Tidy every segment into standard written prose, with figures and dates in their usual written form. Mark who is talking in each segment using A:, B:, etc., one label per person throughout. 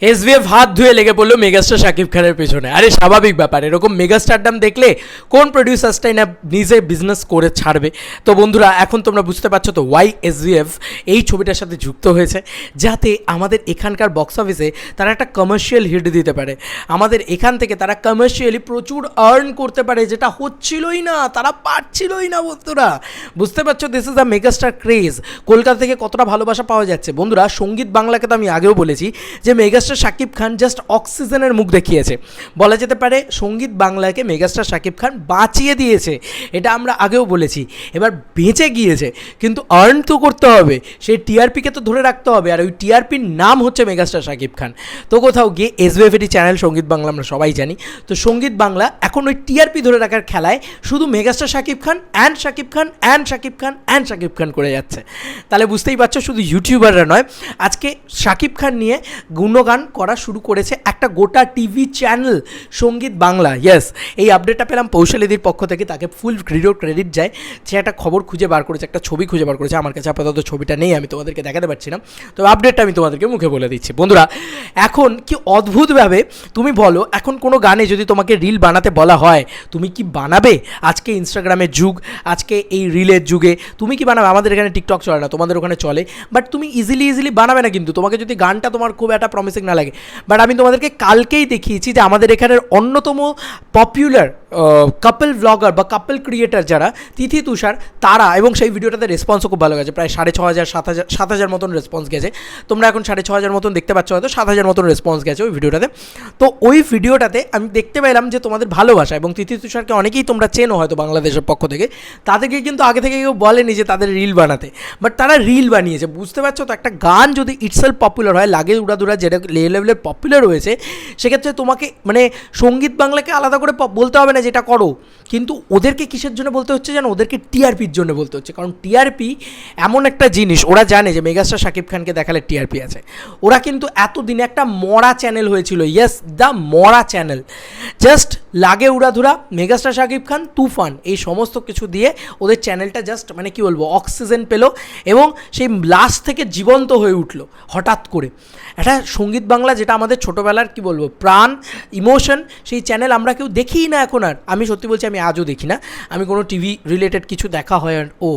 A: SVF হাত ধুয়ে লেগে পড়লো মেগাস্টার শাকিব খানের পেছনে। আরে স্বাভাবিক ব্যাপার, এরকম মেগাস্টারডাম দেখলে কোন প্রডিউসার্সটাই না নিজে বিজনেস করে ছাড়বে। তো বন্ধুরা, এখন তোমরা বুঝতে পারছো তো ওয়াই এসভিএফ এই ছবিটার সাথে যুক্ত হয়েছে, যাতে আমাদের এখানকার বক্স অফিসে তারা একটা কমার্শিয়াল হিট দিতে পারে, আমাদের এখান থেকে তারা কমার্শিয়ালি প্রচুর আর্ন করতে পারে, যেটা হচ্ছিলই না, তারা পারছিলই না। বন্ধুরা বুঝতে পারছো, this is the megastar craze. Kolkata থেকে কতটা ভালোবাসা পাওয়া যাচ্ছে। বন্ধুরা, সঙ্গীত বাংলাকে তো আমি আগেও বলেছি যে মেগাস্টার শাকিব খান জাস্ট অক্সিজেনের মুখ দেখিয়েছে, বলা যেতে পারে সঙ্গীত বাংলাকে মেগাস্টার শাকিব খান বাঁচিয়ে দিয়েছে, এটা আমরা আগেও বলেছি। এবার বেঁচে গিয়েছে, কিন্তু আর্ন তো করতে হবে, সেই টিআরপিকে তো ধরে রাখতে হবে, আর ওই টিআরপির নাম হচ্ছে মেগাস্টার শাকিব খান। তো কোথাও গিয়ে এসভিএফএটি চ্যানেল সঙ্গীত বাংলা আমরা সবাই জানি, তো সঙ্গীত বাংলা এখন ওই টিআরপি ধরে রাখার খেলায় শুধু megastar Shakib Khan and Shakib Khan and Shakib Khan and Shakib Khan করে যাচ্ছে। তাহলে বুঝতেই পারছো, শুধু ইউটিউবাররা নয়, আজকে শাকিব খান নিয়ে গুণগান করা শুরু করেছে একটা গোটা টিভি চ্যানেল সঙ্গীত বাংলা। ইয়েস, এই আপডেটটা পেলাম পৌশালিদির পক্ষ থেকে, তাকে ফুল ক্রেডিট যায়। সে একটা খবর খুঁজে বার করেছে, একটা ছবি খুঁজে বার করেছে, আমার কাছে আপাতত ছবিটা নেই, আমি তোমাদেরকে দেখাতে পারছি না, তো আপডেটটা আমি তোমাদেরকে মুখে বলে দিচ্ছি। বন্ধুরা, এখন কি অদ্ভুতভাবে তুমি বলো, এখন কোনো গানে যদি তোমাকে রিল বানাতে বলা হয়, তুমি কি বানাবে? আজকে ইনস্টাগ্রামের যুগ, আজকে এই রিলের যুগে তুমি কি বানাবে? আমাদের এখানে টিকটক চলে না, তোমাদের ওখানে চলে, বাট তুমি ইজিলি বানাবে না। কিন্তু তোমাকে যদি গানটা তোমার খুব একটা প্রমিসিং না লাগে, বাট আমি তোমাদেরকে কালকেই দেখিয়েছি যে আমাদের এখানের অন্যতম পপুলার কাপল ব্লগার বা কাপল ক্রিয়েটার যারা, তিথি তুষার, তারা, এবং সেই ভিডিওটাতে রেসপন্সও খুব ভালো গেছে, প্রায় 6,500 7,000 মতন রেসপন্স গেছে। তোমরা এখন 6,500 মতন দেখতে পাচ্ছ, হয়তো 7,000 মতন রেসপন্স গেছে ওই ভিডিওটাতে। তো ওই ভিডিওটাতে আমি দেখতে পেলাম যে তোমাদের ভালোবাসা, এবং তিথি তুষারকে অনেকেই তোমরা চেনো হয়তো বাংলাদেশের পক্ষ থেকে, তাদেরকে কিন্তু আগে থেকে কেউ বলেনি যে তাদের রিল বানাতে, বাট তারা রিল বানিয়েছে। বুঝতে পারছো তো, একটা গান যদি ইটসেলফ পপুলার হয়, লাগে উড়াদুরা যেটা লেভেলের পপুলার হয়েছে, সেক্ষেত্রে তোমাকে মানে সঙ্গীত বাংলাকে আলাদা করে বলতে হবে না যেটা করো, কিন্তু ওদেরকে কিসের জন্য বলতে হচ্ছে জানো? ওদেরকে টিআরপির জন্য বলতে হচ্ছে, কারণ টিআরপি এমন একটা জিনিস, ওরা জানে যে মেগাস্টার শাকিব খানকে দেখালে টিআরপি আছে। ওরা কিন্তু এতদিনে একটা মরা চ্যানেল হয়েছিল, ইয়েস, দ্য মরা চ্যানেল, জাস্ট লাগে উড়াধুরা, মেগাস্টার শাকিব খান, তুফান, এই সমস্ত কিছু দিয়ে ওদের চ্যানেলটা জাস্ট মানে কি বলবো, অক্সিজেন পেলো, এবং সেই লাস্ট থেকে জীবন্ত হয়ে উঠলো হঠাৎ করে। একটা সঙ্গীত বাংলা যেটা আমাদের ছোটোবেলার কি বলবো প্রাণ, ইমোশন, সেই চ্যানেল আমরা কেউ দেখিই না এখন আর। আমি সত্যি বলছি, আমি আজও দেখি না, আমি কোনো টিভি রিলেটেড কিছু দেখা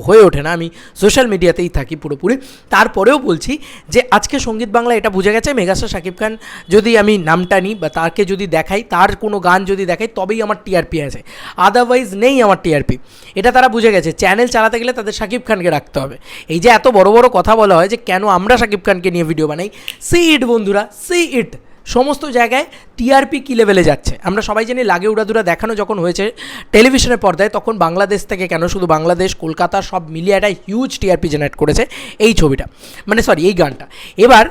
A: হয়ে ওঠে না, আমি সোশ্যাল মিডিয়াতেই থাকি পুরোপুরি। তারপরেও বলছি যে আজকে সঙ্গীত বাংলা এটা বুঝে গেছে, মেগাস্টার শাকিব খান যদি আমি নামটা নিই বা তাকে যদি দেখাই, তার কোনো গান যদি দেখাই, তবেই আমার টিআরপি আছে, আদারওয়াইজ নেই আমার টিআরপি। এটা তারা বুঝে গেছে। চ্যানেল চালাতে গেলে তাদের শাকিব খানকে রাখতে হবে। এই যে এত বড় বড় কথা বলা হয় যে কেন আমরা শাকিব খানকে নিয়ে ভিডিও বানাই, সি ইট বন্ধুরা, সি ইট, সমস্ত জায়গায় টিআরপি কী লেভেলে যাচ্ছে আমরা সবাই জানি। লাগে উড়াদুরা দেখানো যখন হয়েছে টেলিভিশনের পর্দায়, তখন বাংলাদেশ থেকে কেন, শুধু বাংলাদেশ, কলকাতা সব মিলিয়ে একটা হিউজ টিআরপি জেনারেট করেছে এই ছবিটা, মানে সরি এই গানটা। এবার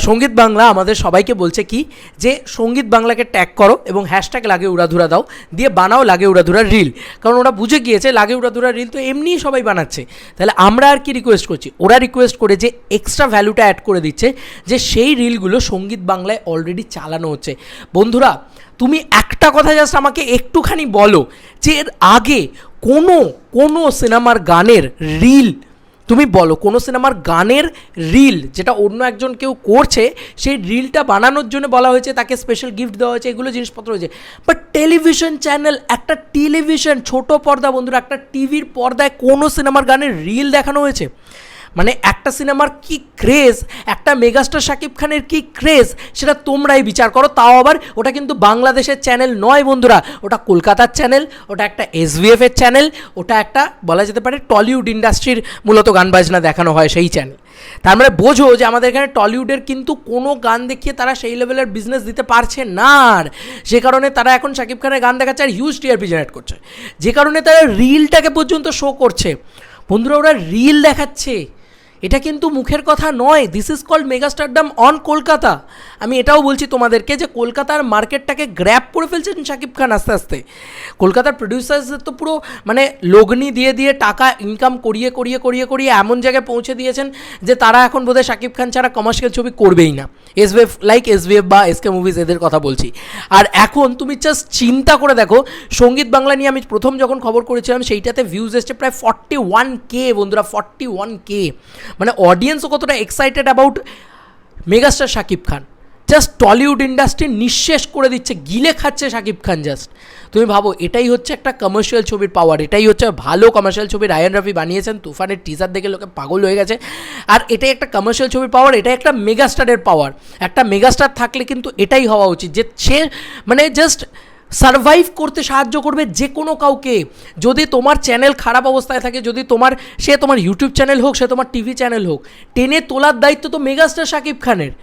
A: সঙ্গীত বাংলা আমাদের সবাইকে বলছে কি, যে সঙ্গীত বাংলাকে ট্যাগ করো এবং হ্যাশট্যাগ লাগে উড়াধুরা দাও, দিয়ে বানাও লাগে উড়াধুরা রিল, কারণ ওরা বুঝে গিয়েছে লাগে উড়াধুরা রিল তো এমনিই সবাই বানাচ্ছে। তাহলে আমরা আর কি রিকোয়েস্ট করছি, ওরা রিকোয়েস্ট করে যে এক্সট্রা ভ্যালুটা অ্যাড করে দিচ্ছে, যে সেই রিলগুলো সঙ্গীত বাংলায় অলরেডি চালানো হচ্ছে। বন্ধুরা, তুমি একটা কথা জাস্ট আমাকে একটুখানি বলো, যে এর আগে কোনো সিনেমার গানের রিল, তুমি বলো কোনো সিনেমার গানের রিল যেটা অন্য একজন কেউ করছে, সেই রিলটা বানানোর জন্য বলা হয়েছে, তাকে স্পেশাল গিফট দেওয়া হয়েছে, এগুলো জিনিসপত্র হয়েছে। বাট টেলিভিশন চ্যানেল, একটা টেলিভিশন ছোট পর্দা বন্ধুরা, একটা টিভির পর্দায় কোনো সিনেমার গানের রিল দেখানো হয়েছে? মানে একটা সিনেমার কি ক্রেজ, একটা মেগাস্টার শাকিব খানের কি ক্রেজ, সেটা তোমরাই বিচার করো। তাও আবার ওটা কিন্তু বাংলাদেশের চ্যানেল নয় বন্ধুরা, ওটা কলকাতার চ্যানেল, ওটা একটা এসভিএফের চ্যানেল, ওটা একটা বলা যেতে পারে টলিউড ইন্ডাস্ট্রির মূলত গান বাজনা দেখানো হয় সেই চ্যানেল। তার মানে বোঝো যে আমাদের এখানে টলিউডের কিন্তু কোনো গান দেখিয়ে তারা সেই লেভেলের বিজনেস দিতে পারছে না, আর যে কারণে তারা এখন শাকিব খানের গান দেখাচ্ছে আর হিউজ টিআরপি জেনারেট করছে, যে কারণে তারা রিলটাকে পর্যন্ত শো করছে। বন্ধুরা, ওরা রিল দেখাচ্ছে, এটা কিন্তু মুখের কথা নয়, this is called megastardom on Kolkata. আমি এটাও বলছি তোমাদেরকে যে কলকাতার মার্কেটটাকে গ্র্যাব করে ফেলছেন শাকিব খান আস্তে আস্তে। কলকাতার প্রডিউসার্সদের তো পুরো মানে লগ্নি দিয়ে টাকা ইনকাম করিয়ে এমন জায়গায় পৌঁছে দিয়েছেন যে তারা এখন বোধহয় শাকিব খান ছাড়া কমার্শিয়াল ছবি করবেই না। এসভিএফ বা এসকে মুভিজ এদের কথা বলছি। আর এখন তুমি জাস্ট চিন্তা করে দেখো, সঙ্গীত বাংলা নিয়ে আমি প্রথম যখন খবর করেছিলাম, সেইটাতে ভিউজ এসছে প্রায় 41K বন্ধুরা, 41K। মানে অডিয়েন্সও কতটা excited about megastar Shakib Khan, just Tollywood industry নিঃশেষ করে দিচ্ছে, গিলে খাচ্ছে শাকিব খান জাস্ট। তুমি ভাবো এটাই হচ্ছে একটা কমার্শিয়াল ছবির পাওয়ার, এটাই হচ্ছে ভালো কমার্শিয়াল ছবি। রায়ান রাফি বানিয়েছেন, তুফানের টিজার দেখে লোকে পাগল হয়ে গেছে। আর এটাই একটা কমার্শিয়াল ছবির পাওয়ার, এটাই একটা মেগাস্টারের পাওয়ার। একটা মেগাস্টার থাকলে কিন্তু এটাই হওয়া উচিত যে সে মানে জাস্ট সারভাইভ করতে সাহায্য করবে যে কোনো কাউকে। যদি তোমার চ্যানেল খারাপ অবস্থায় থাকে, যদি তোমার তোমার ইউটিউব চ্যানেল হোক, সে তোমার টিভি চ্যানেল হোক, টেনে তোলার দায়িত্ব তো মেগাস্টার শাকিব খানের।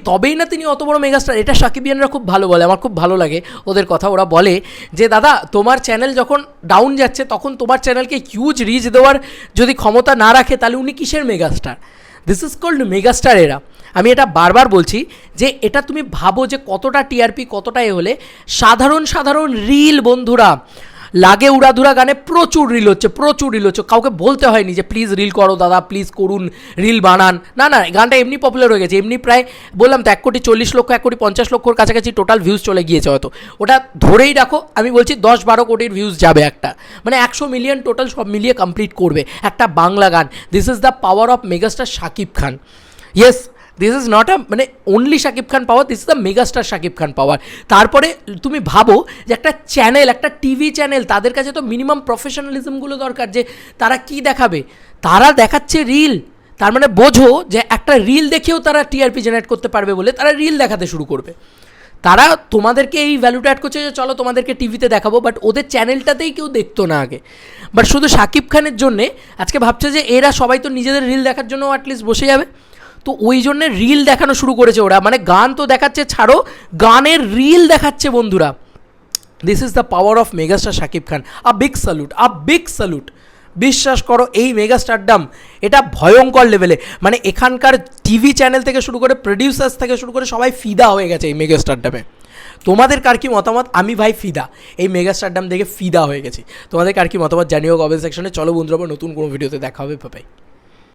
A: তবেই না তিনি অত বড় মেগাস্টার। এটা সাকিবিয়ানরা খুব ভালো বলে, আমার খুব ভালো লাগে ওদের কথা। ওরা বলে যে দাদা তোমার চ্যানেল যখন ডাউন যাচ্ছে তখন তোমার চ্যানেলকে হিউজ রিচ দেওয়ার যদি ক্ষমতা না রাখে তাহলে উনি কিসের megastar? This is called megastar এরা। আমি এটা বারবার বলছি যে এটা তুমি ভাবো যে কতটা টিআরপি, কতটা হলে সাধারণ রিল বন্ধুরা লাগে উড়াধুরা গানে প্রচুর রিল হচ্ছে, কাউকে বলতে হয়নি যে প্লিজ রিল করো দাদা, প্লিজ করুন, রিল বানান। না গানটা এমনি পপুলার হয়ে গেছে, এমনি প্রায় বললাম তো 1,40,00,000 1,50,00,000 কাছাকাছি টোটাল ভিউজ চলে গিয়েছে। হয়তো ওটা ধরেই রাখো, আমি বলছি 10-12 কোটির ভিউজ যাবে একটা, মানে 100 মিলিয়ন টোটাল সব মিলিয়ে কমপ্লিট করবে একটা বাংলা গান। This is the power of megastar Shakib Khan. Yes, this is not a মানে only Shakib Khan power, this is the megastar Shakib Khan power. তারপরে তুমি ভাবো যে একটা চ্যানেল, একটা টিভি চ্যানেল, তাদের কাছে তো মিনিমাম প্রফেশনালিজমগুলো দরকার, যে তারা কি দেখাবে, তারা দেখাচ্ছে রিল। তার মানে বোঝো যে একটা রিল দেখেও তারা টিআরপি জেনারেট করতে পারবে বলে তারা রিল দেখাতে শুরু করবে। তারা তোমাদেরকে এই ভ্যালুটা অ্যাড করছে যে চলো তোমাদেরকে টিভিতে দেখাবো, বাট ওদের চ্যানেলটাতেই কেউ দেখতো না আগে। বাট শুধু শাকিব খানের জন্যে আজকে ভাবছে যে এরা সবাই তো নিজেদের রিল দেখার জন্য অ্যাটলিস্ট বসে যাবে, তো ওই জন্যে রিল দেখানো শুরু করেছে ওরা। মানে গান তো দেখাচ্ছে ছাড়ো, গানের রিল দেখাচ্ছে বন্ধুরা। This is the power of megastar Shakib Khan. A big salute. বিশ্বাস করো এই মেগাস্টারডাম এটা ভয়ঙ্কর লেভেলে, মানে এখানকার টিভি চ্যানেল থেকে শুরু করে প্রডিউসার্স থেকে শুরু করে সবাই ফিদা হয়ে গেছে এই মেগাস্টারডামে। তোমাদের কার কি মতামত? আমি ভাই ফিদা, এই মেগাস্টারডাম দেখে ফিদা হয়ে গেছি। তোমাদের কার কি মতামত জানিও কমেন্ট সেকশনে। চলো বন্ধুরা, নতুন কোনো ভিডিওতে দেখা হবে, বাই।